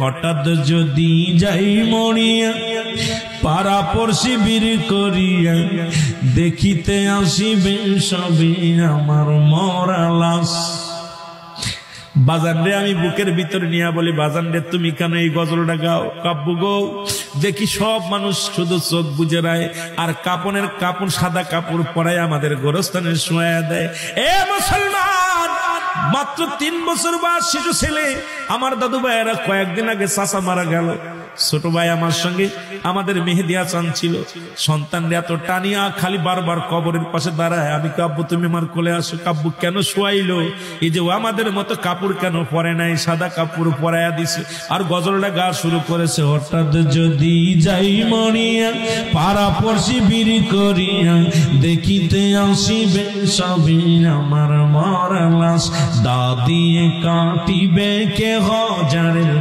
হঠাৎ যদি যাই মরিয়া পাড়া পড়শি বীর করিয়া দেখিতে আসিবে সবে আমার মরা লাশ। বাজান রে আমি বুকের ভিতরে নিয়ে বলি, বাজান রে তুমি কেন এই গজলটা গাও? কাব্য গো দেখি সব মানুষ শুধু চোখ বুঝে রায় আর কাপনের কাপড় সাদা কাপড় পরায় আমাদের গোরস্থানে শোয়া দেয়। এ মুসলমান, মাত্র 3 বছর বয়স শিশু ছেলে আমার দাদু ভাইয়েরা কয়েকদিন আগে চাচা মারা গেল। ছোট ভাই আমার সঙ্গে আমাদের মেহেদি হাসান ছিল। সন্তানরা এত টানিয়া খালি বারবার কবরের পাশে দাঁড়ায়। আমি কাব্য তুমি আমার কোলে আসো। কাব্য কেন শোয়াইলো? এই যে আমাদের মতো কাপড় কেন পরে নাই, সাদা কাপড় পরাইয়া দিছে আর গজলটা গা শুরু করেছে। হঠাৎ যদি যাই মরিয়া পাড়া পড়শি বীর করিয়া দেখিতে আসিবে সবে আমার মরা লাশ। দা দিয়ে কাটিবে কে হাজারের